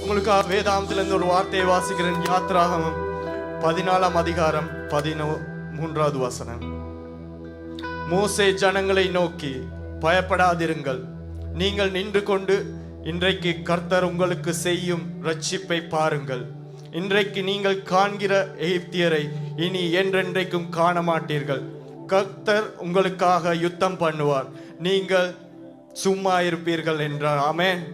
உங்களுக்கு வேதாந்தத்திலிருந்து ஒரு வார்த்தையை வாசிக்கிறேன். யாத்ராகமம் 14ஆம் அதிகாரம் 13வது வசனம். மோசே ஜனங்களை நோக்கி, பயப்படாதிருங்கள், நீங்கள் நின்று கொண்டு இன்றைக்கு கர்த்தர் உங்களுக்கு செய்யும் ரட்சிப்பை பாருங்கள். இன்றைக்கு நீங்கள் காண்கிற எகிப்தியரை இனி என்றென்றைக்கும் காண மாட்டீர்கள். கர்த்தர் உங்களுக்காக யுத்தம் பண்ணுவார், நீங்கள் சும்மா இருப்பீர்கள் என்றார். ஆமென்.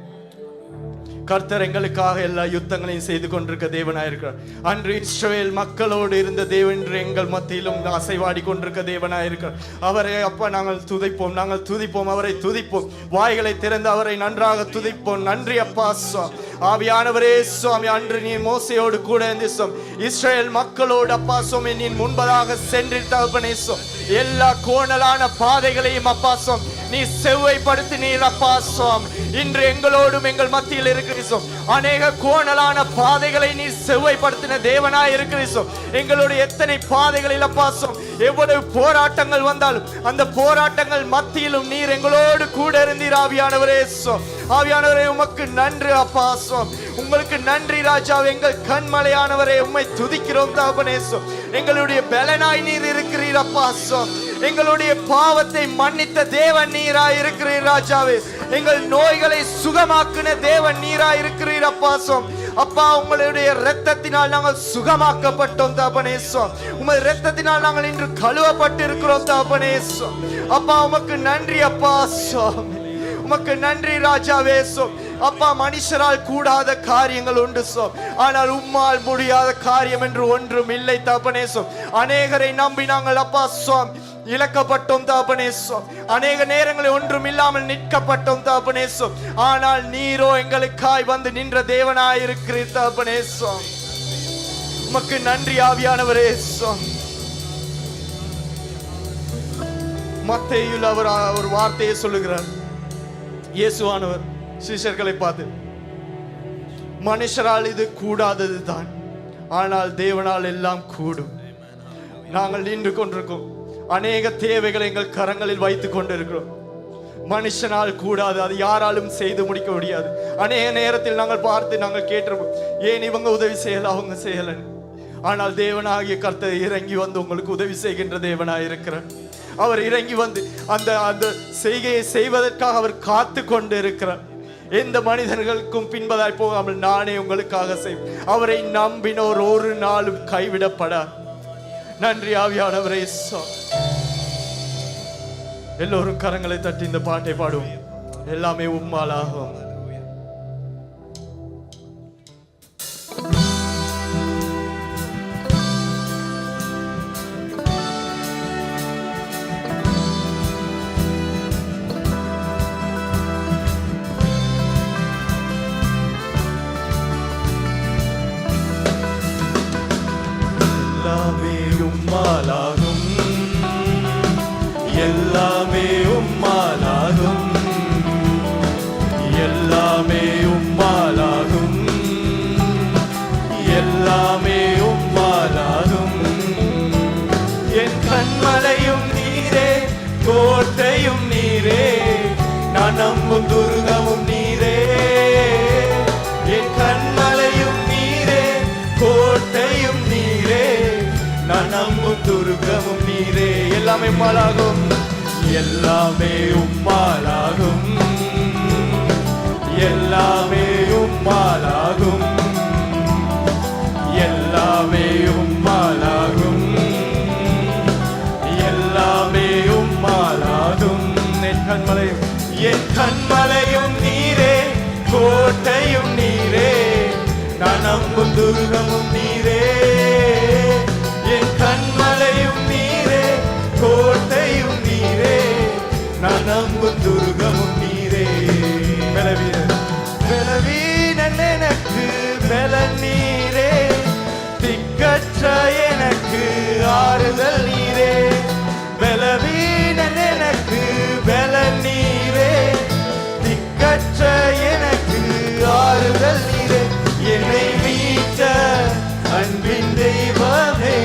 கர்த்தர் எங்களுக்காக எல்லா யுத்தங்களையும் செய்து கொண்டிருக்க தேவனாயிருக்கிறார். அன்று இஸ்ரவேல் மக்களோடு இருந்த தேவன் எங்கள் மத்தியிலும் அசைவாடி கொண்டிருக்க தேவனாயிருக்கிறார். அவரை அப்பா நாங்கள் துதிப்போம், நாங்கள் துதிப்போம், அவரை துதிப்போம். வாய்களை திறந்து அவரை நன்றாக துதிப்போம். நன்றி அப்பா சுவாமி. ஆவியானவரே சுவாமி, அன்று நீ மோசையோடு கூட இருந்த இஸ்ரவேல் மக்களோடு அப்பா சுவாமி நீ முன்பதாக சென்றிருந்தவனே சுவாமி. எல்லா கோணலான பாதைகளையும் அப்பா சுவாமி நீ செவ்வைப்படுத்தினீர் அப்பா சுவாமி. இன்று எங்களோடும் எங்கள் மத்தியில் இருக்கிறீர். அநேக கோணலான பாதைகளை நீ செவ்வைப்படுத்தின தேவனாய் இருக்கிறீர். எங்களுடைய எத்தனை பாதைகளில் அப்பா சுவாமி எவ்வளவு போராட்டங்கள் வந்தாலும் அந்த போராட்டங்கள் மத்தியிலும் நீர் எங்களோடு கூட இருந்தீர். ஆவியானவரே சுவாமி, ஆவியானவரே உமக்கு நன்றி அப்பா சுவாமி. உங்களுக்கு நன்றி ராஜா. எங்கள் கண்மலையானவரே உம்மை துதிக்கிறோம் தகப்பனே சுவாமி. எங்களுடைய பலனாய் நீர் இருக்கிறீர் அப்பா சுவாமி. எங்களுடைய பாவத்தை மன்னித்த தேவன் நீராய் இருக்கிறீர் ராஜாவே. எங்கள் நோய்களை சுகமாக்கின தேவன் நீராய் இருக்கிறீர் அப்பா சுவாமி. அப்பா, உங்களுடைய இரத்தத்தினால் நாங்கள் சுகமாக்கப்பட்டோம் தகப்பனே சுவாமி. உமது இரத்தத்தினால் நாங்கள் இன்று கழுவப்பட்டு இருக்கிறோம் தகப்பனே சுவாமி. அப்பா உமக்கு நன்றி அப்பா சுவாமி. உமக்கு நன்றி ராஜாவே சுவாமி. அப்பா, மனுஷரால் கூடாத காரியங்கள் உண்டு சுவாமி, ஆனால் உம்மால் முடியாத காரியம் என்று ஒன்றும் இல்லை தகப்பனே சுவாமி. அநேகரை நம்பி நாங்கள் அப்பா சுவாமி இழக்கப்பட்டோம் தகப்பனே சுவாமி. அநேக நேரங்களில் ஒன்றும் இல்லாமல் நிற்கப்பட்டோம் தகப்பனே சுவாமி. ஆனால் நீரோ எங்களுக்காய் வந்து நின்ற தேவனாய் இருக்கிறீர் தகப்பனே சுவாமி. உமக்கு நன்றி ஆவியானவரே சுவாமி. மத்தேயுவில் அவர் ஒரு வார்த்தையை சொல்லுகிறார். இயேசுவானவர் சீஷர்களை பார்த்து, மனுஷரால் இது கூடாதது தான், ஆனால் தேவனால் எல்லாம் கூடும். நாங்கள் நின்று கொண்டிருக்கோம், அநேக தேவைகளை எங்கள் கரங்களில் வைத்துக் கொண்டிருக்கிறோம். மனுஷனால் கூடாது, அது யாராலும் செய்து முடிக்க முடியாது. அநேக நேரத்தில் நாங்கள் பார்த்து நாங்கள் கேட்டிருப்போம், ஏன் இவங்க உதவி செய்யல அவங்க செய்யலன்னு. ஆனால் தேவனாகிய கர்த்தர் இறங்கி வந்து உங்களுக்கு உதவி செய்கின்ற தேவனாய் இருக்கிறார். அவர் இறங்கி வந்து அந்த அந்த செய்கையை செய்வதற்காக அவர் காத்து கொண்டு இருக்கிறார். எந்த மனிதர்களுக்கும் பின்பதாய் போகாமல் நானே உங்களுக்காக செய்வேன். அவரை நம்பினோர் ஒரு நாளும் கைவிடப்படார். நன்றி ஆவியானவரே. எல்லோரும் கரங்களை தட்டி இந்த பாட்டை பாடுவோம். எல்லாமே உம்மாலாகும். எல்லாமே உம்மாலாகும், எல்லாமே உம்மாலாகும், எல்லாமே உம்மாலாகும். என் கண்மலையும் நீரே, கோட்டையும் நீரே, நான் நம்பும் துர்கமும் நீரே. என் கண்மலையும் நீரே, கோட்டையும் நீரே, நான் நம்பும் துர்கமும் நீரே. எல்லாமே உம்மாலாகும், எல்லாமே உம்மாலாகும், எல்லாமே உம்மாலாகும், எல்லாமே உம்மாலாகும், எல்லாமே உம்மாலாகும். என் கண்மலையும், என் கண்மலையும் நீரே, கோட்டையும் நீரே, நான் நம்பும் துர்கமும் நீரே. என் கண்மலையும் நீரே, கோட்டையும் நீரே, நான் நம்பும் துர்கமும் நீரே. பலவீனன் எனக்கு பலன் நீரே, திக்கற்ற எனக்கு ஆறுதல் நீரே. பலவீனன் எனக்கு பலன் நீரே, திக்கற்ற எனக்கு ஆறுதல் நீரே. என்னை மீட்ட அன்பின் தெய்வமே,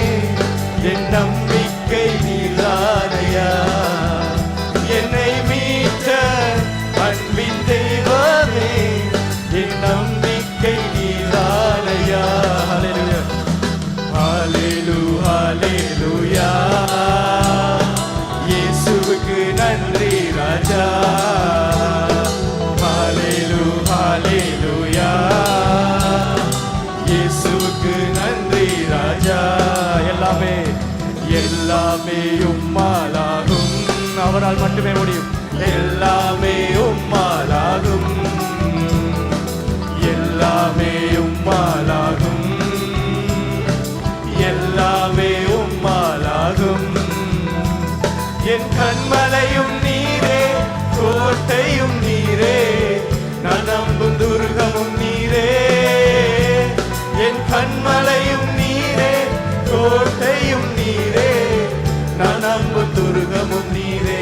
என் நம்பிக்கை நீதானையா. என்னை மீட்ட அன்பின் தெய்வமே, என் நம்பிக்கை நீ ஹalleluya இயேசுவுக்கு நன்றி ராஜா. எல்லாமே எல்லாமே உம்மாலாகும், அவரால் மட்டுமே முடியும். எல்லாமே உம்மாலாகும், எல்லாமே உம்மாலாகும், எல்லாமே உம்மாலாகும். என் கண்மலையும் நீரே, கோட்டையும் நீரே, நான் நம்பும் துர்கமும் நீரே. என் கண்மலையும் நீரே, கோட்டையும் நீரே, நான் நம்பும் துர்கமும் நீரே.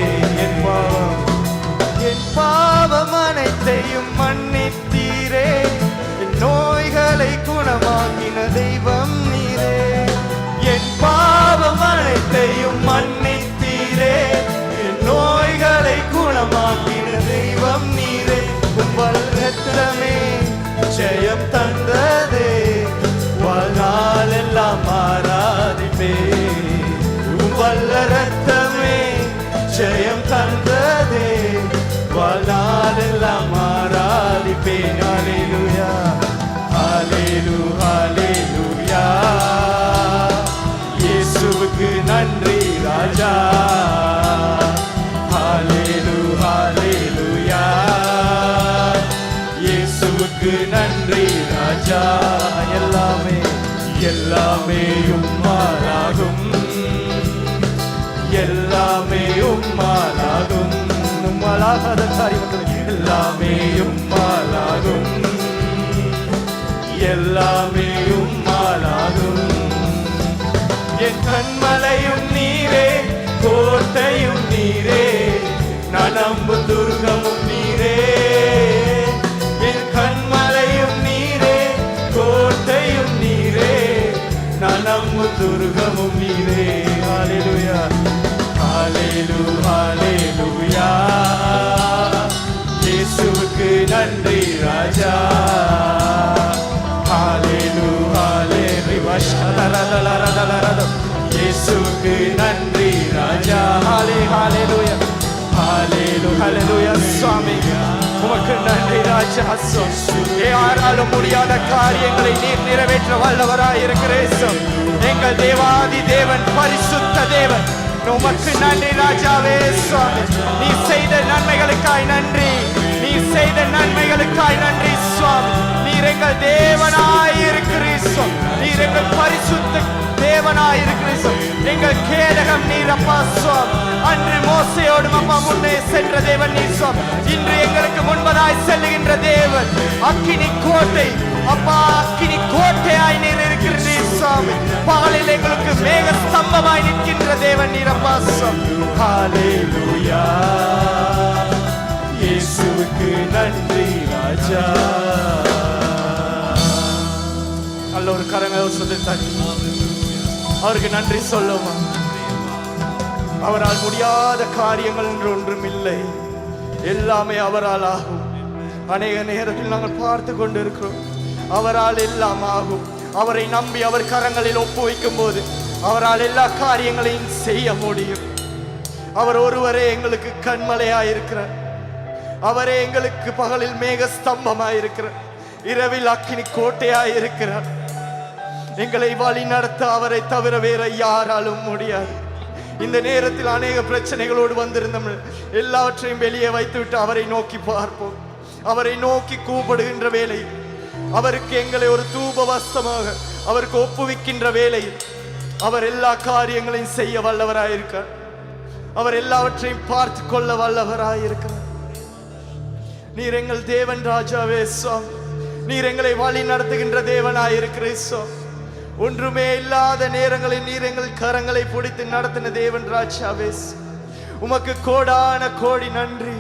என் பாவம் அனைத்தையும் மன்னித்தீரே, என் நோய்களை குணமாக்கின தெய்வம் நீரே. என் பாவம் அனைத்தையும் மன்னித்தீரே, என் நோய்களை குணமாக்கின தெய்வம் நீரே. உங்கள் இரத்தமே ஜெயம் தந்ததே, வாழ்நாளெல்லாம் ஆராதிப்பே. உங்கள் இரத்தமே ஜெயம் தந்ததே, வாழ்நாளெல்லாம் ஆராதிப்பேன். ஹalleluya ஹalleluya ஹalleluya இயேசுவுக்கு நன்றி ராஜா. ஹalleluya ஹalleluya இயேசுவுக்கு நன்றி ராஜா. எல்லாமே எல்லாமே உம்மாலாகும், எல்லாமே உம்மாலாகும். உம்மாலாகாத காரியங்கள் எல்லாமே உம்மாலாகும், எல்லாமே உம்மாலாகும். என் கண்மலையும் நீரே, கோட்டையும் நீரே, நான் நம்பும் துர்கமும் நீரே. என் கண்மலையும் நீரே, கோட்டையும் நீரே, நான் நம்பும் துர்கமும் நீரே. ஹalleluya ஹalleluya ஹalleluya இயேசுவுக்கு நன்றி ராஜா. ஹalleluya ஹalleluya இயேசுவுக்கு நன்றி ராஜா. ஹalleluya ஹalleluya ஹalleluya சுவாமி உமக்கு நன்றி ராஜா. யாராலும் முடியாத காரியங்களை நீர் நிறைவேற்ற வல்லவராய் இருக்கிறேன். எங்கள் தேவாதி தேவன், பரிசுத்த தேவன், உமக்கு நன்றி ராஜாவே. சுவாமி நீ செய்த நன்மைகளுக்காய் நன்றி, நீ செய்த நன்மைகளுக்காய் நன்றி சுவாமி. நீர் எங்கள் தேவனாய் இருக்கிறீர், நீர் எங்கள் பரிசுத்த தேவனாய் இருக்கிறீர். எங்கள் கேடகம் நீர் அப்பா சுவாமி. அன்று மோசையோடு அப்பா முன்னே சென்ற தேவன் நீர் சுவாமி. இன்று எங்களுக்கு முன்பதாய் செல்லுகின்ற தேவன், அக்கினி கோட்டை அப்பா, அக்கினி கோட்டையாய் நீர் இருக்கிறீர் சுவாமி. பகலில் எங்களுக்கு மேக ஸ்தம்பமாய் நிற்கின்ற தேவன் நீர் அப்பா சுவாமி. ஹalleluya இயேசுவுக்கு நன்றி ராஜா. நல்ல ஒரு கரங்கள் சொல்லி அவருக்கு நன்றி சொல்லுமா. அவரால் முடியாத காரியங்கள் என்று ஒன்றும் இல்லை, எல்லாமே அவரால் ஆகும். அநேக நேரத்தில் நாங்கள் பார்த்து கொண்டு இருக்கிறோம், அவரால் எல்லாம் ஆகும். அவரை நம்பி அவர் கரங்களில் ஒப்புவிக்கும் போது அவரால் எல்லா காரியங்களையும் செய்ய முடியும். அவர் ஒருவரே எங்களுக்கு கண்மலையாயிருக்கிறார், அவரே எங்களுக்கு பகலில் மேக ஸ்தம்பமாயிருக்கிறார், இரவில் அக்கினி கோட்டையாயிருக்கிறார். எங்களை வழி நடத்த அவரை தவிர வேற யாராலும் முடியாது. இந்த நேரத்தில் அநேக பிரச்சனைகளோடு வந்திருந்தோம், எல்லாவற்றையும் வெளியே வைத்துவிட்டு அவரை நோக்கி பார்ப்போம். அவரை நோக்கி கூப்பிடுகின்ற வேலை, அவருக்கு எங்களை ஒரு தூப வஸ்தமாக அவருக்கு ஒப்புவிக்கின்ற வேலையில் அவர் எல்லா காரியங்களையும் செய்ய வல்லவராயிருக்கார். அவர் எல்லாவற்றையும் பார்த்து கொள்ள வல்லவராயிருக்கிறார். நீர் எங்கள் தேவன் ராஜாவே சுவாமி. நீர் எங்களை வழி நடத்துகின்ற தேவனாயிருக்கிறீர் சுவாமி. ஒன்றுமே இல்லாத நேரங்களில் நீர் எங்கள் கரங்களை பிடித்து நடத்தின தேவன் ராஜாவே. உமக்கு கோடான கோடி நன்றி.